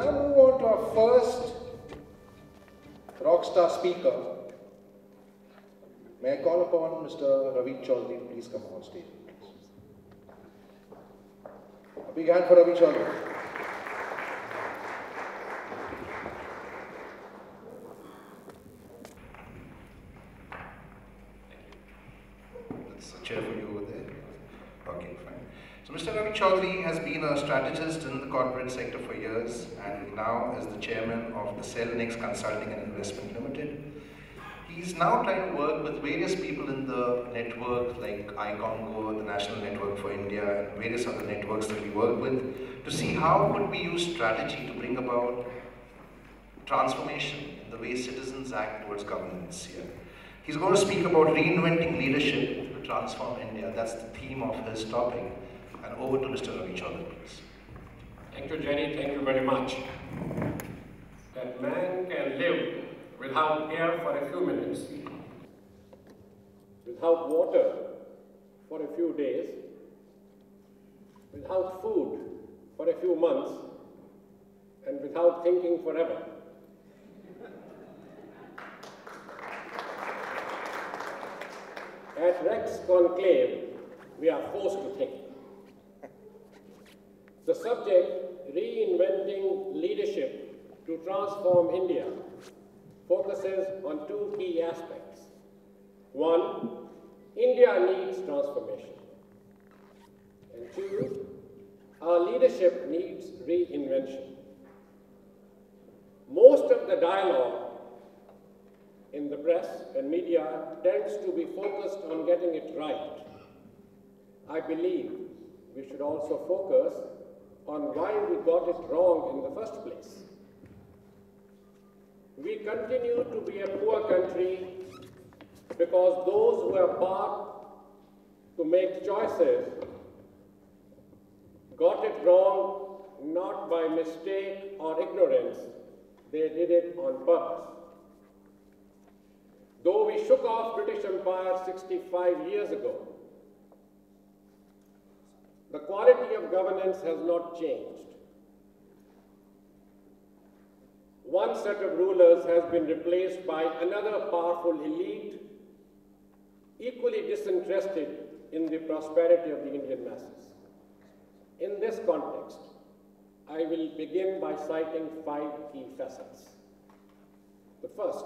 now move on to our first rockstar speaker. May I call upon Mr. Ravi Chaudhry to please come on stage. A big hand for Ravi Chaudhry. That's a chair for you over there. Okay, fine. So Mr. Ravi Chaudhry has been a strategist in the corporate sector for years and now is the chairman of the CeNext Consulting Investment Ltd. He's now trying to work with various people in the network like iCongo, the National Network for India, and various other networks that we work with to see how could we use strategy to bring about transformation in the way citizens act towards governance here. He's going to speak about reinventing leadership to transform India. That's the theme of his topic. And over to Mr. Ravi Chaudhry, please. Thank you, Jenny. Thank you very much. That man can live without air for a few minutes, without water for a few days, without food for a few months, and without thinking forever. At CeNext Conclave, we are forced to think. The subject, reinventing leadership to transform India, focuses on two key aspects. One, India needs transformation. And two, our leadership needs reinvention. Most of the dialogue in the press and media tends to be focused on getting it right. I believe we should also focus on why we got it wrong in the first place. We continue to be a poor country because those who are part to make choices got it wrong not by mistake or ignorance, they did it on purpose. Though we shook off British Empire 65 years ago, the quality of governance has not changed. One set of rulers has been replaced by another powerful elite, equally disinterested in the prosperity of the Indian masses. In this context, I will begin by citing 5 key facets. The first,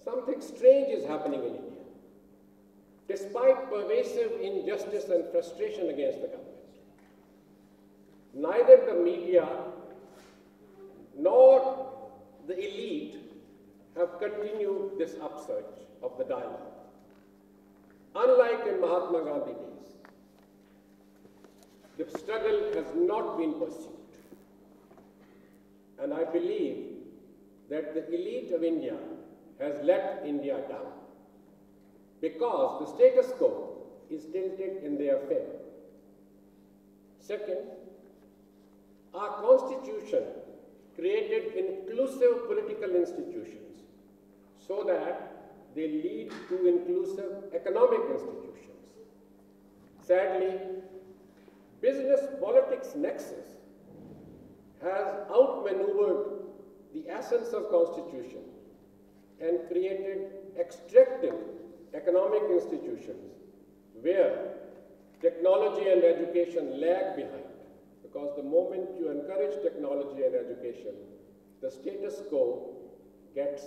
something strange is happening in India. Despite pervasive injustice and frustration against the government, neither the media nor the elite have continued this upsurge of the dialogue. Unlike in Mahatma Gandhi days, the struggle has not been pursued. And I believe that the elite of India has let India down because the status quo is tilted in their favor. Second, our constitution created inclusive political institutions so that they lead to inclusive economic institutions. Sadly, business politics nexus has outmaneuvered the essence of constitution and created extractive economic institutions where technology and education lag behind. Because the moment you encourage technology and education, the status quo gets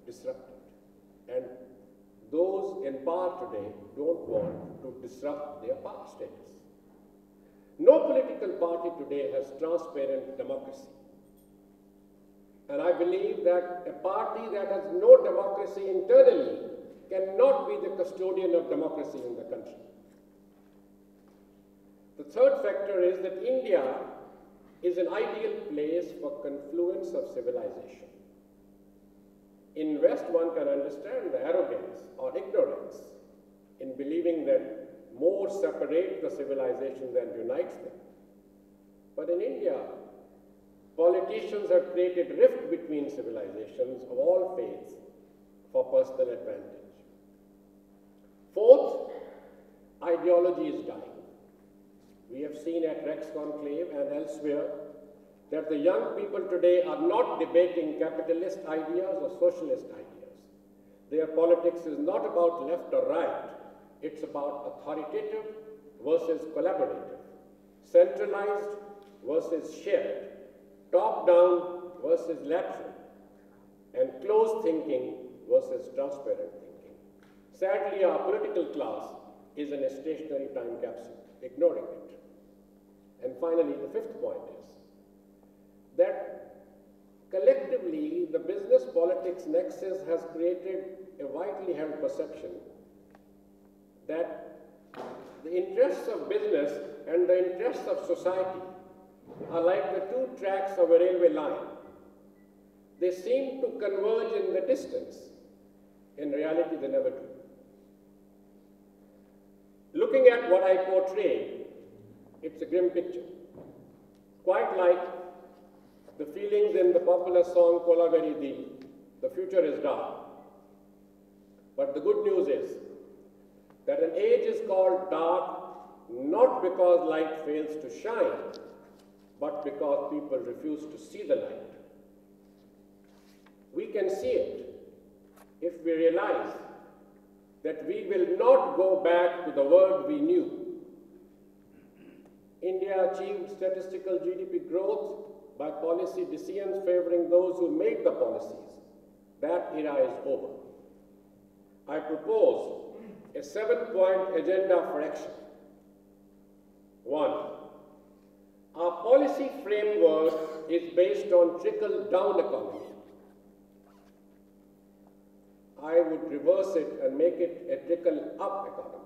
disrupted. And those in power today don't want to disrupt their power status. No political party today has transparent democracy. And I believe that a party that has no democracy internally cannot be the custodian of democracy in the country. The third factor is that India is an ideal place for confluence of civilization. In West, one can understand the arrogance or ignorance in believing that more separate the civilization than unites them. But in India, politicians have created rift between civilizations of all faiths for personal advantage. Fourth, ideology is dying. We have seen at CeNext Conclave and elsewhere that the young people today are not debating capitalist ideas or socialist ideas. Their politics is not about left or right. It's about authoritative versus collaborative, centralized versus shared, top-down versus lateral, and closed thinking versus transparent thinking. Sadly, our political class is in a stationary time capsule, ignoring it. And finally, the fifth point is that collectively, the business politics nexus has created a widely held perception that the interests of business and the interests of society are like the two tracks of a railway line. They seem to converge in the distance. In reality, they never do. Looking at what I portrayed, it's a grim picture. Quite like the feelings in the popular song Kola Gari Dil, the future is dark. But the good news is that an age is called dark not because light fails to shine, but because people refuse to see the light. We can see it if we realize that we will not go back to the world we knew. India achieved statistical GDP growth by policy decisions favoring those who made the policies. That era is over. I propose a 7-point agenda for action. 1. Our policy framework is based on trickle-down economy. I would reverse it and make it a trickle-up economy.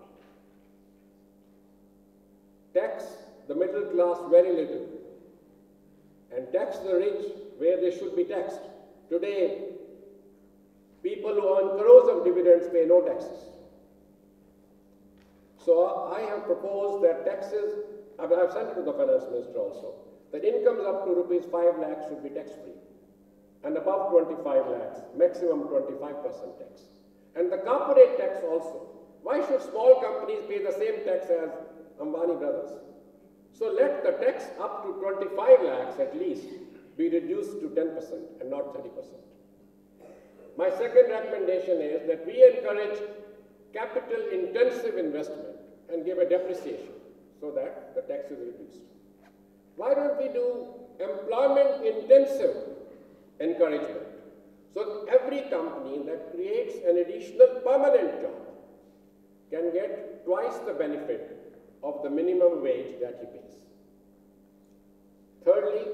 Tax the middle class very little and tax the rich where they should be taxed. Today, people who earn crores of dividends pay no taxes. So I have proposed that taxes, I've sent it to the finance minister also, that incomes up to rupees 5 lakhs should be tax-free, and above 25 lakhs, maximum 25% tax. And the corporate tax also. Why should small companies pay the same tax as Ambani brothers? So let the tax up to 25 lakhs at least be reduced to 10% and not 30%. My second recommendation is that we encourage capital-intensive investment and give a depreciation so that the tax is reduced. Why don't we do employment-intensive encouragement? So every company that creates an additional permanent job can get twice the benefit of the minimum wage that he pays. Thirdly,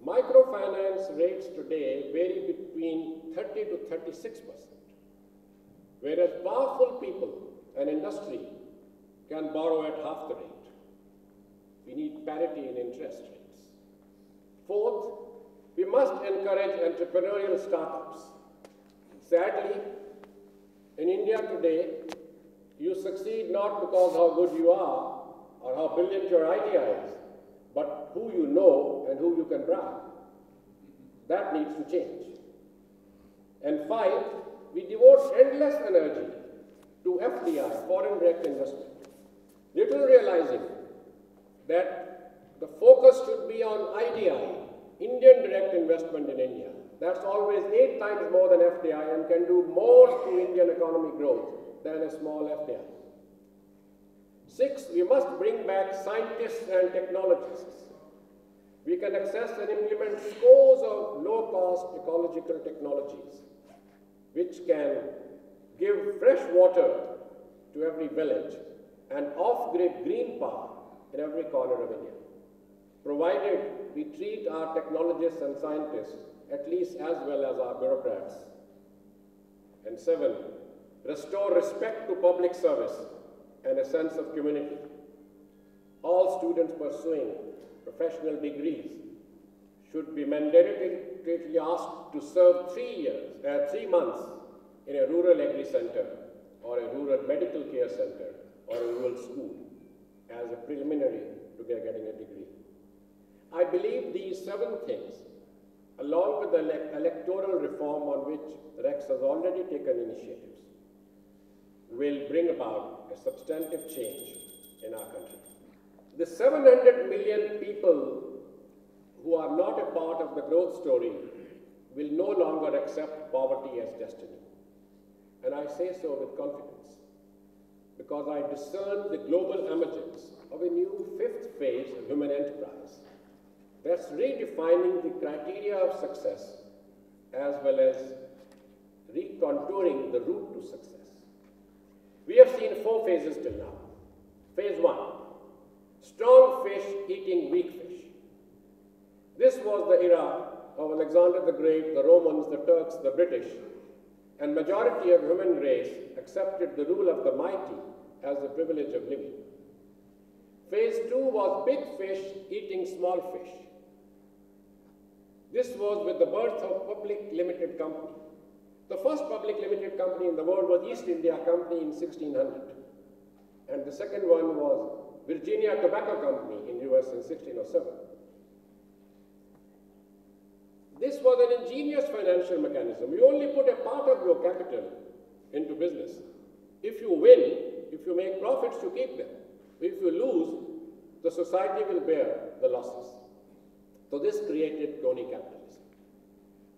microfinance rates today vary between 30 to 36%, whereas powerful people and industry can borrow at half the rate. We need parity in interest rates. Fourth, we must encourage entrepreneurial startups. Sadly, in India today, you succeed not because how good you are or how brilliant your idea is, but who you know and who you can bribe. That needs to change. And 5, we devote endless energy to FDI, foreign direct investment, little realizing that the focus should be on IDI, Indian direct investment in India. That's always 8 times more than FDI and can do more to Indian economy growth than a small FDI. 6, we must bring back scientists and technologists. We can access and implement scores of low-cost ecological technologies, which can give fresh water to every village and off-grid green power in every corner of India, provided we treat our technologists and scientists at least as well as our bureaucrats. And 7, restore respect to public service and a sense of community. All students pursuing professional degrees should be mandatorily asked to serve 3 months in a rural agri center or a rural medical care center or a rural school as a preliminary to their getting a degree. I believe these 7 things, along with the electoral reform on which Rex has already taken initiatives, will bring about a substantive change in our country. The 700 million people who are not a part of the growth story will no longer accept poverty as destiny. And I say so with confidence, because I discern the global emergence of a new fifth phase of human enterprise that's redefining the criteria of success as well as recontouring the route to success. We have seen 4 phases till now. Phase 1, strong fish eating weak fish. This was the era of Alexander the Great, the Romans, the Turks, the British, and majority of human race accepted the rule of the mighty as the privilege of living. Phase 2 was big fish eating small fish. This was with the birth of public limited company. The first public limited company in the world was East India Company in 1600. And the second one was Virginia Tobacco Company in US in 1607. This was an ingenious financial mechanism. You only put a part of your capital into business. If you win, if you make profits, you keep them. If you lose, the society will bear the losses. So this created crony capitalism.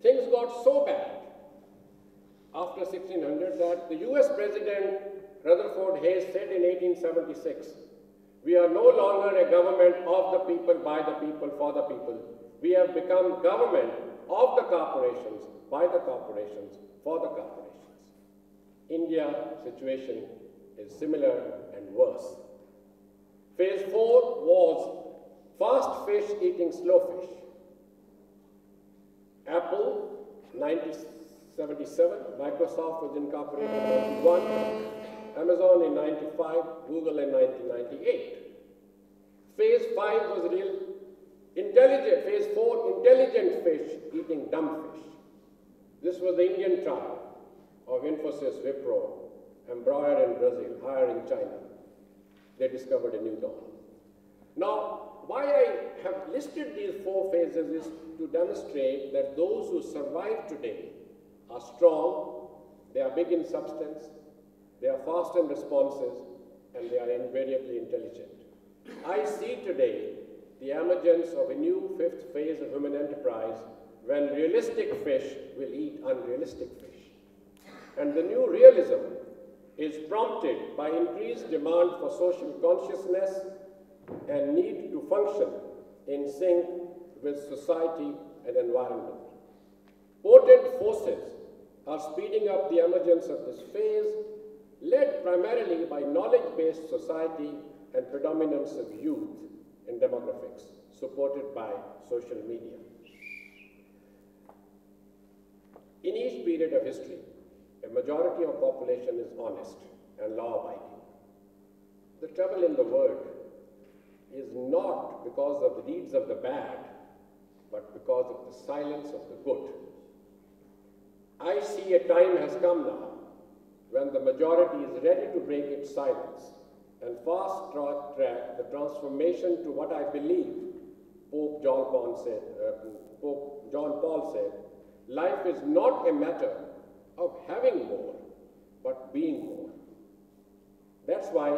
Things got so bad after 1600 that the US President Rutherford Hayes said in 1876, "We are no longer a government of the people, by the people, for the people. We have become government of the corporations, by the corporations, for the corporations." India situation is similar and worse. Phase 4 was fast fish eating slow fish. Apple, 1977, Microsoft was incorporated in 1991, Amazon in 1995, Google in 1998. Phase 5 was real intelligent, phase 4, intelligent fish eating dumb fish. This was the Indian trial of Infosys, Wipro, Embraer in Brazil, Haier in China. They discovered a new dawn. Now, why I have listed these 4 phases is to demonstrate that those who survive today are strong, they are big in substance, they are fast and responsive, and they are invariably intelligent. I see today the emergence of a new 5th phase of human enterprise when realistic fish will eat unrealistic fish. And the new realism is prompted by increased demand for social consciousness and need to function in sync with society and environment. Potent forces are speeding up the emergence of this phase, led primarily by knowledge-based society and predominance of youth in demographics, supported by social media. In each period of history, a majority of population is honest and law-abiding. The trouble in the world is not because of the deeds of the bad, but because of the silence of the good. I see a time has come now when the majority is ready to break its silence and fast-track the transformation to what I believe Pope John Paul said, life is not a matter of having more, but being more. That's why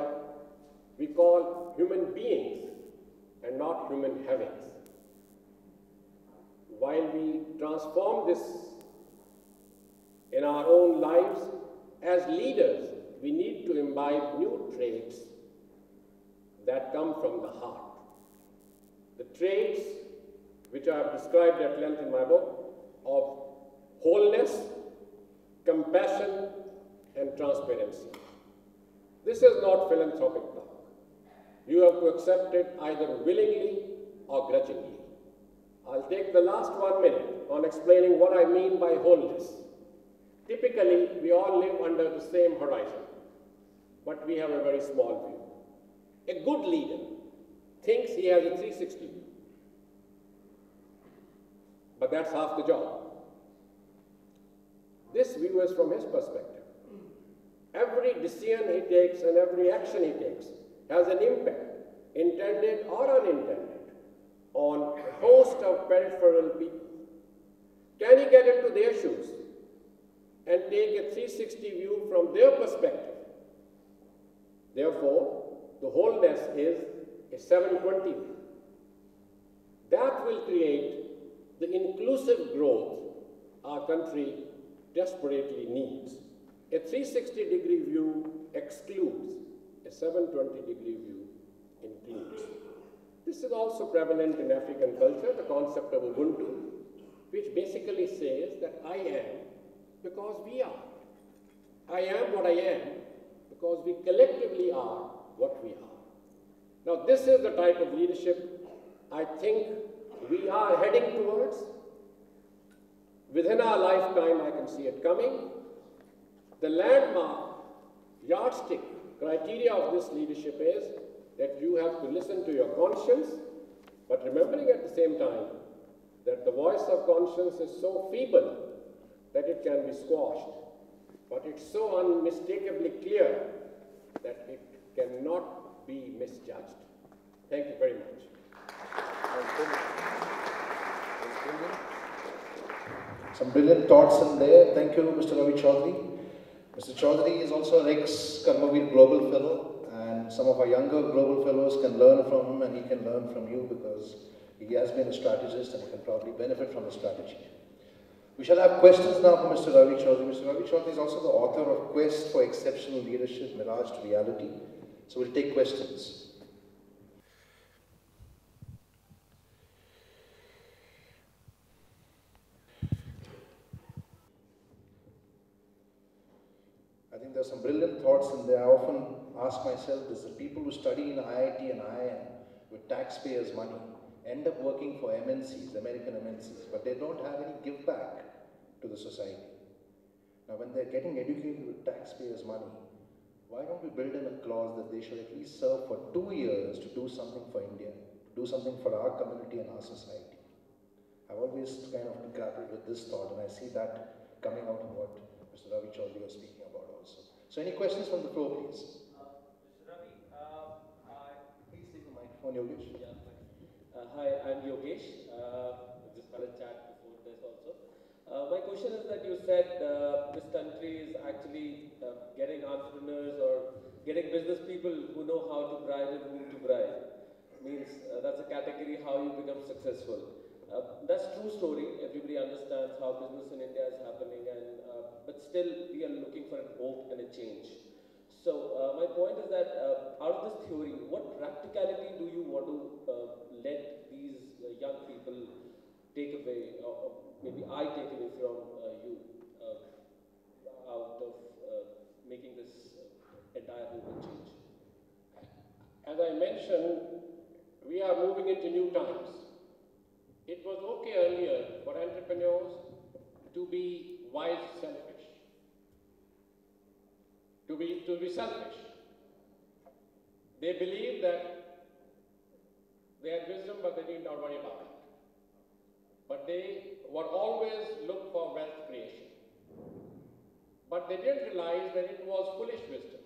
we call human beings and not human havings. While we transform this in our own lives, as leaders, we need to imbibe new traits that come from the heart. The traits which I have described at length in my book of wholeness, compassion, and transparency. This is not philanthropic talk. You have to accept it either willingly or grudgingly. I'll take the last 1 minute on explaining what I mean by wholeness. Typically, we all live under the same horizon, but we have a very small view. A good leader thinks he has a 360 view, but that's half the job. This view is from his perspective. Every decision he takes and every action he takes has an impact, intended or unintended, on a host of peripheral people. Can he get into their shoes and take a 360 view from their perspective? Therefore, the wholeness is a 720 view. That will create the inclusive growth our country desperately needs. A 360-degree view excludes, a 720-degree view includes. This is also prevalent in African culture, the concept of Ubuntu, which basically says that I am because we are. I am what I am because we collectively are what we are. Now, this is the type of leadership I think we are heading towards. Within our lifetime, I can see it coming. The landmark, yardstick, criteria of this leadership is that you have to listen to your conscience, but remembering at the same time that the voice of conscience is so feeble that it can be squashed, but it's so unmistakably clear that it cannot be misjudged. Thank you very much. Some brilliant thoughts in there. Thank you, Mr. Ravi Chaudhry. Mr. Chaudhry is also an ex-Karmavir Global Fellow, and some of our younger Global Fellows can learn from him, and he can learn from you because he has been a strategist and he can probably benefit from the strategy. We shall have questions now for Mr. Ravi Chaudhry. Mr. Ravi Chaudhry is also the author of Quest for Exceptional Leadership, Mirage to Reality. So we'll take questions. I think there's some brilliant thoughts in there. I often ask myself this, that people who study in IIT and IIM with taxpayers' money end up working for MNCs, American MNCs, but they don't have any give back to the society. Now, when they're getting educated with taxpayers' money, why don't we build in a clause that they should at least serve for 2 years to do something for India, to do something for our community and our society? I've always kind of grappled with this thought, and I see that coming out in what Mr. Ravi Chaudhry was speaking about also. So any questions from the floor, please? Mr. Ravi, Please take the microphone, Yogesh. yeah, hi, I'm Yogesh. Just had a chat before this also. My question is that you said this country is actually getting entrepreneurs or getting business people who know how to bribe and whom to bribe. Means that's a category how you become successful. That's true story. Everybody understands how business in India is happening, and but still we are looking for a hope and a change. So my point is that out of this theory, what practicality do you want to let these young people take away, or maybe I take away from you out of making this entire movement change? As I mentioned, we are moving into new times. It was okay earlier for entrepreneurs to be wild selfish, to be selfish. They believed that they had wisdom, but they did not worry about it. But they would always look for wealth creation. But they didn't realize that it was foolish wisdom.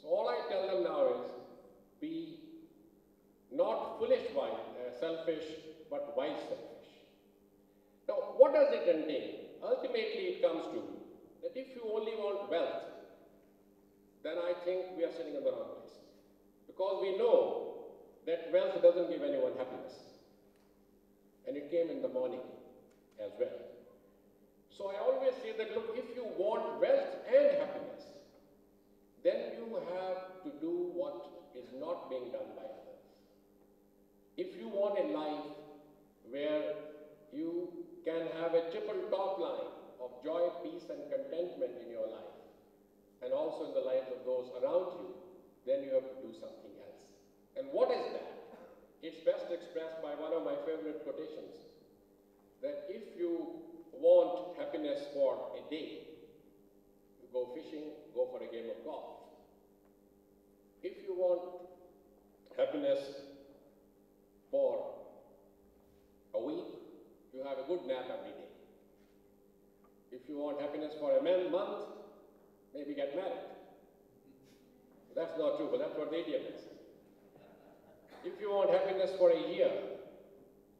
So all I tell them now is, be not foolish selfish, but wise selfish. Now, what does it entail? Ultimately, it comes to that if you only want wealth, then I think we are sitting in the wrong place. Because we know that wealth doesn't give anyone happiness. And it came in the morning as well. So I always say that, look, if you want wealth and happiness, then you have to do what is not being done by others. If you want a life where you can have a triple top line of joy, peace, and contentment in your life, and also in the lives of those around you, then you have to do something else. And what is that? It's best expressed by one of my favorite quotations, that if you want happiness for a day, you go fishing, go for a game of golf. If you want happiness for a week, you have a good nap every day. If you want happiness for a month, maybe get married. That's not true, but that's what the idiot is. If you want happiness for a year,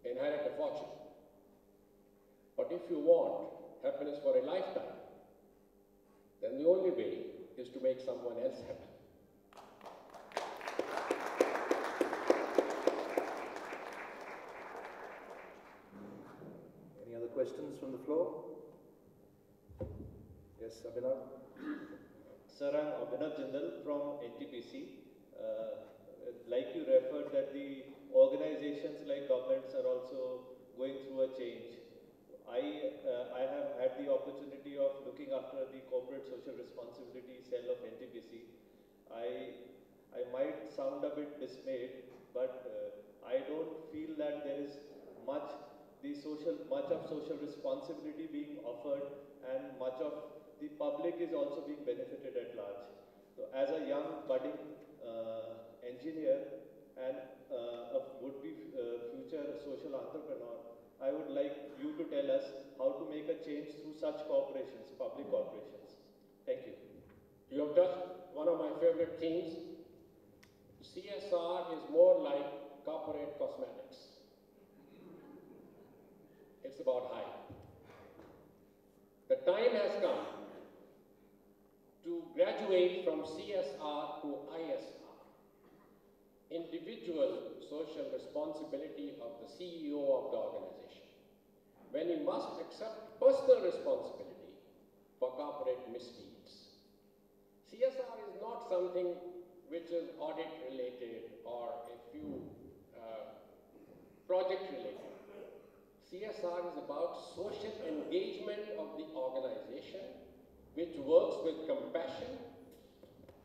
inherit a fortune. But if you want happiness for a lifetime, then the only way is to make someone else happy. questions from the floor? Yes, Abhinav? Sir, I'm Abhinav Jindal from NTPC. Like you referred that the organizations like governments are also going through a change. I have had the opportunity of looking after the corporate social responsibility cell of NTPC. I might sound a bit dismayed, but I don't feel that there is much of social responsibility being offered, and much of the public is also being benefited at large. So as a young budding engineer and a would-be future social entrepreneur, I would like you to tell us how to make a change through such corporations, public corporations. Thank you. You have touched one of my favorite themes. CSR is more like corporate cosmetics. It's about hype. The time has come to graduate from CSR to ISR. Individual social responsibility of the CEO of the organization, when he must accept personal responsibility for corporate misdeeds. CSR is not something which is audit related or a few project related. CSR is about social engagement of the organization, which works with compassion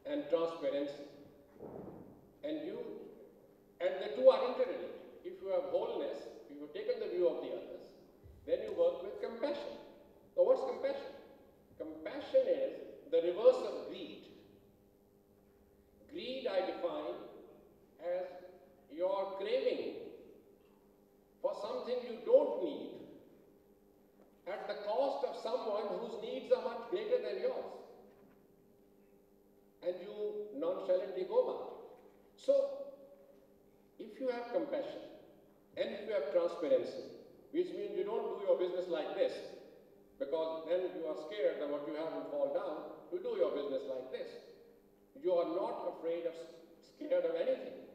and transparency. And the two are interrelated. If you have wholeness, if you have taken the view of the others, then you work with compassion. Now what's compassion? Compassion is the reverse of greed. Greed I define as your craving for something you don't need at the cost of someone whose needs are much greater than yours. And you nonchalantly go about it. So, if you have compassion and if you have transparency, which means you don't do your business like this, because then you are scared that what you have will fall down, you do your business like this. You are not afraid of, scared of anything.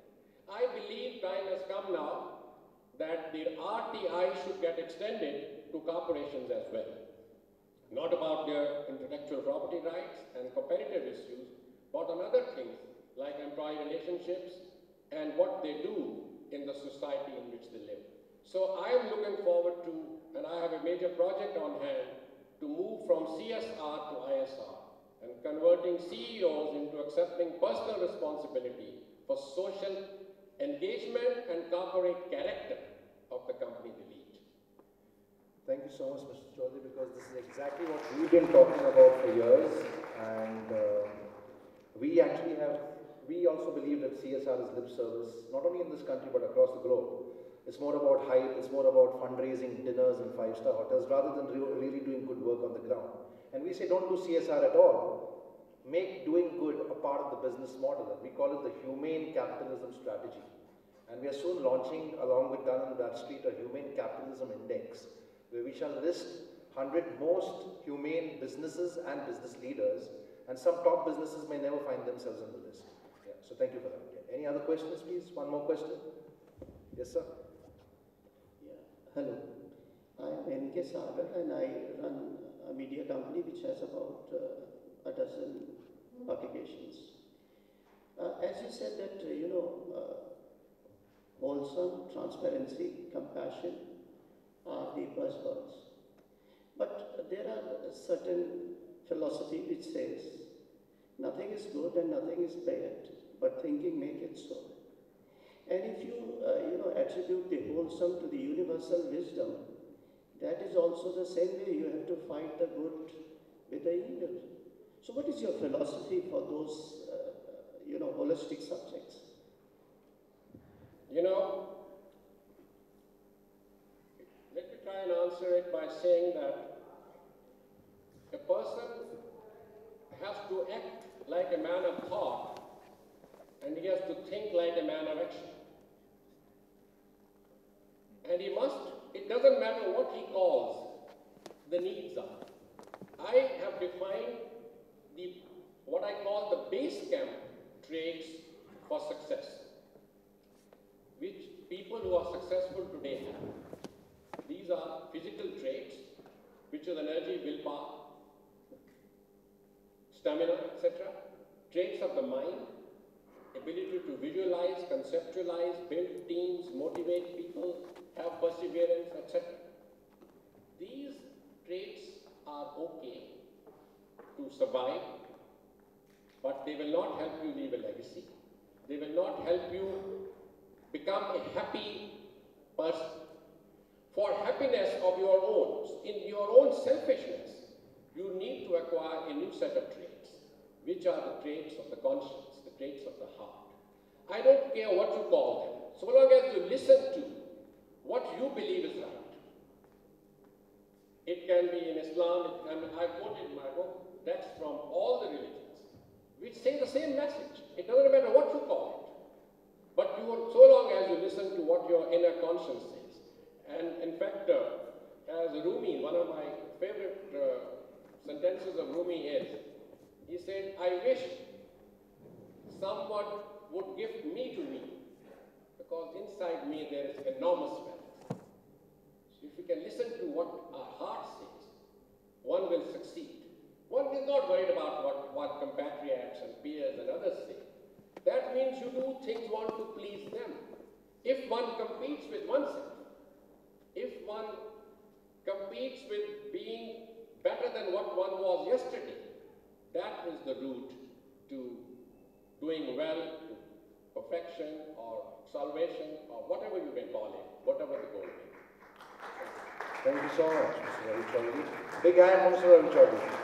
I believe time has come now that the RTI should get extended to corporations as well. Not about their intellectual property rights and competitive issues, but on other things like employee relationships and what they do in the society in which they live. So I am looking forward to, and I have a major project on hand, to move from CSR to ISR and converting CEOs into accepting personal responsibility for social engagement and corporate character of the company they lead. Thank you so much, Mr. Chaudhry, because this is exactly what we've been talking about for years, and we also believe that CSR is lip service, not only in this country but across the globe. It's more about hype, it's more about fundraising dinners in five-star hotels rather than really doing good work on the ground. And we say don't do CSR at all. Make doing good a part of the business model. And we call it the humane capitalism strategy. And we are soon launching, along with Dun & Bradstreet, a humane capitalism index, where we shall list 100 most humane businesses and business leaders, and some top businesses may never find themselves on the list. Yeah, so thank you for that. Yeah. Any other questions, please? One more question. Yes, sir. Yeah. Hello. I am N.K. Sagar, and I run a media company which has about a dozen publications. As you said that, wholesome, transparency, compassion are the buzzwords. But there are a certain philosophy which says, nothing is good and nothing is bad, but thinking make it so. And if you, attribute the wholesome to the universal wisdom, that is also the same way you have to fight the good with the evil. So what is your philosophy for those, holistic subjects? Let me try and answer it by saying that a person has to act like a man of thought, and he has to think like a man of action. And he must, it doesn't matter what he calls the needs are. I have defined what I call the base camp traits for success, which people who are successful today have. These are physical traits, which is energy, willpower, stamina, etc. Traits of the mind, ability to visualize, conceptualize, build teams, motivate people, have perseverance, etc. These traits are okay to survive, but they will not help you leave a legacy. They will not help you become a happy person. For happiness of your own, in your own selfishness, you need to acquire a new set of traits, which are the traits of the conscience, the traits of the heart. I don't care what you call them, so long as you listen to what you believe is right. It can be in Islam, I quoted in my book, that's from all the religions, which say the same message. It doesn't matter what you call it. But so long as you listen to what your inner conscience says. And in fact, as Rumi, one of my favorite sentences of Rumi is, he said, I wish someone would gift me to me, because inside me there is enormous wealth. So if you can listen to what our heart says, one will succeed. One is not worried about what compatriots and peers and others say. That means you do things want to please them. If one competes with oneself, if one competes with being better than what one was yesterday, that is the route to doing well, to perfection or salvation or whatever you may call it, whatever the goal may be. Thank you so much, Mr. Ravi Chaudhry. Big hand for Mr. Ravi Chaudhry.